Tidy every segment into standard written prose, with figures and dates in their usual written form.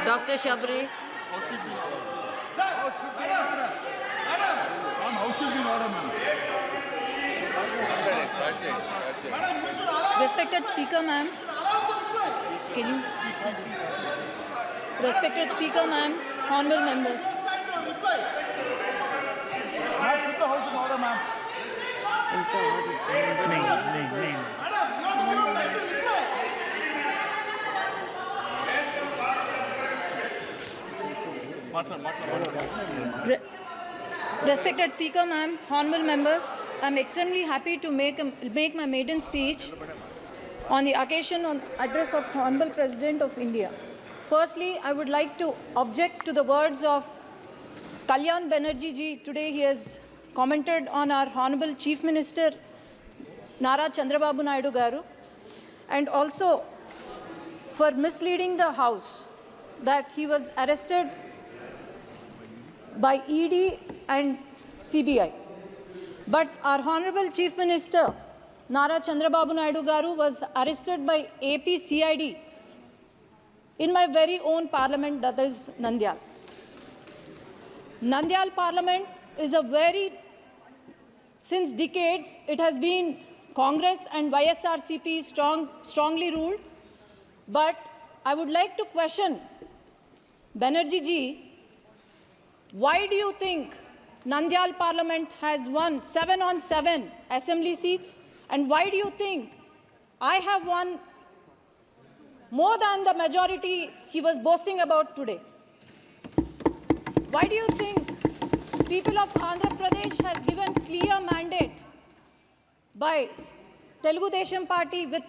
Dr. Shabri. Respected Speaker, ma'am. Can you? Respected Speaker, ma'am. Honorable members. Put the house in order, ma'am. Respected Speaker, ma'am, honorable members, I'm extremely happy to make my maiden speech on the occasion on address of Honorable President of India. Firstly, I would like to object to the words of Kalyan Banerjee ji. Today he has commented on our Honorable Chief Minister Nara Chandrababu Naidu Garu, and also for misleading the House that he was arrested by ED and CBI. But our Honorable Chief Minister Nara Chandrababu Naidu Garu was arrested by AP CID in my very own parliament, that is Nandyal. Nandyal parliament is since decades, it has been Congress and YSRCP strongly ruled. But I would like to question Banerjee ji, why do you think Nandyal Parliament has won 7 on 7 assembly seats? And why do you think I have won more than the majority he was boasting about today? Why do you think people of Andhra Pradesh has given clear mandate by Telugu Desam Party with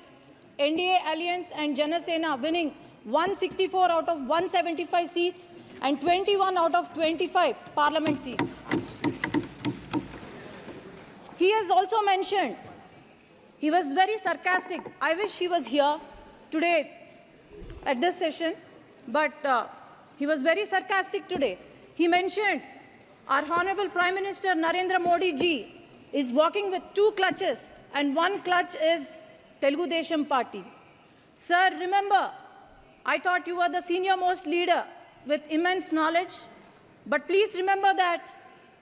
NDA Alliance and Janasena winning 164 out of 175 seats and 21 out of 25 parliament seats? He has also mentioned, he was very sarcastic. I wish he was here today at this session, but he was very sarcastic today. He mentioned our Honorable Prime Minister Narendra Modi ji is walking with 2 clutches, and 1 clutch is Telugu Desam Party. Sir, remember, I thought you were the senior most leader with immense knowledge, but please remember that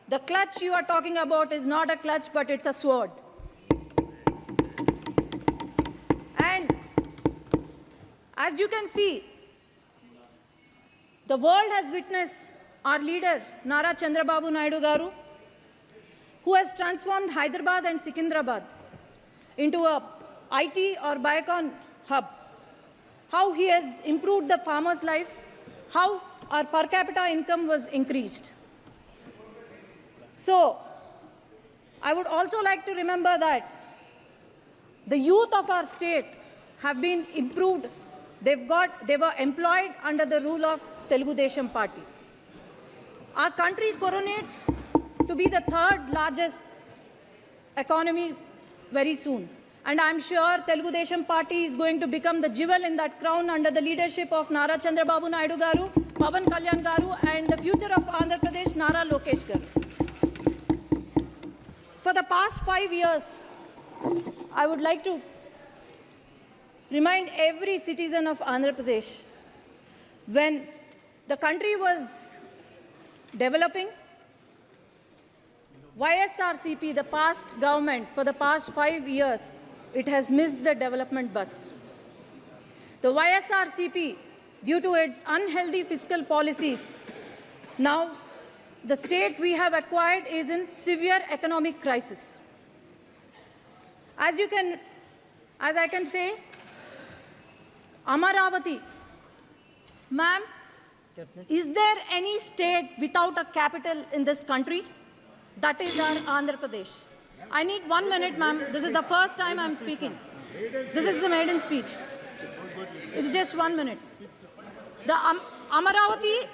the clutch you are talking about is not a clutch, but it's a sword. And as you can see, the world has witnessed our leader, Nara Chandrababu Naidu Garu, who has transformed Hyderabad and Secunderabad into a IT or Biocon hub. How he has improved the farmers' lives, how our per capita income was increased. So, I would also like to remember that the youth of our state have been improved. They were employed under the rule of Telugu Desam Party. Our country coronates to be the 3rd largest economy very soon. And I'm sure Telugu Desam Party is going to become the jewel in that crown under the leadership of Nara Chandrababu Naidu Garu, Pawan Kalyan Garu, and the future of Andhra Pradesh, Nara Lokesh Garu. For the past 5 years, I would like to remind every citizen of Andhra Pradesh, when the country was developing, YSRCP, the past government, for the past 5 years, it has missed the development bus. The YSRCP, due to its unhealthy fiscal policies, now the state we have acquired is in severe economic crisis. As I can say, Amaravati, ma'am, is there any state without a capital in this country? That is our Andhra Pradesh. I need 1 minute, ma'am. This is the first time I'm speaking. This is the maiden speech. It's just 1 minute. The Amaravati,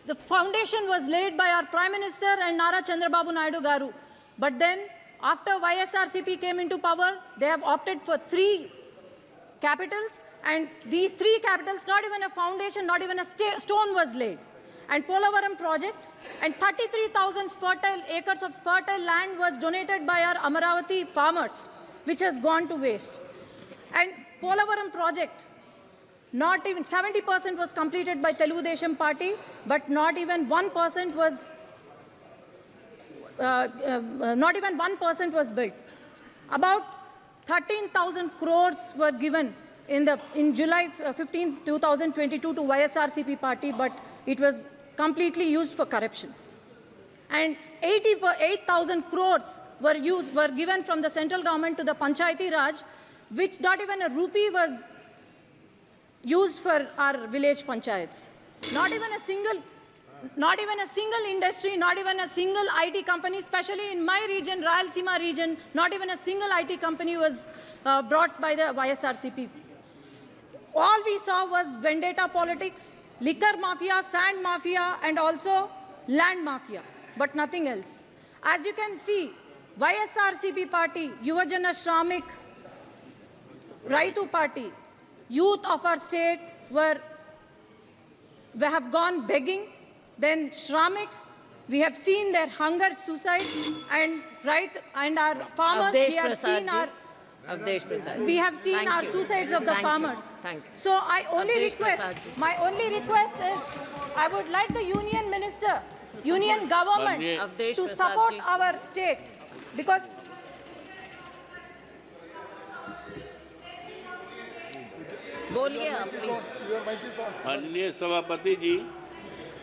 the foundation was laid by our Prime Minister and Nara Chandrababu Naidu Garu. But then, after YSRCP came into power, they have opted for 3 capitals, and these 3 capitals, not even a foundation, not even a stone was laid. And Polavaram project, and 33,000 acres of fertile land was donated by our Amaravati farmers, which has gone to waste. And Polavaram project, not even 70% was completed by Telugu Desam Party, but not even 1% was built. About 13,000 crores were given in July 15, 2022 to YSRCP party, but it was completely used for corruption. And 8,000 crores were given from the central government to the Panchayati Raj, which not even a rupee was used for our village panchayats. Not even a single industry, not even a single IT company, especially in my region, Rayalaseema region, not even a single IT company was brought by the YSRCP. All we saw was vendetta politics, liquor mafia, sand mafia, and also land mafia, but nothing else. As you can see, YSRCP party, Yuvajana Shramik, Raitu party, youth of our state have gone begging. Then Shramiks, we have seen their hunger, suicide, and our farmers, we have seen our suicides of the farmers. Thank you. So my only request is, I would like the union minister, union government Avdesh to Prasad support ji. our state, because बोलिए आप please. माननीय सभापति जी,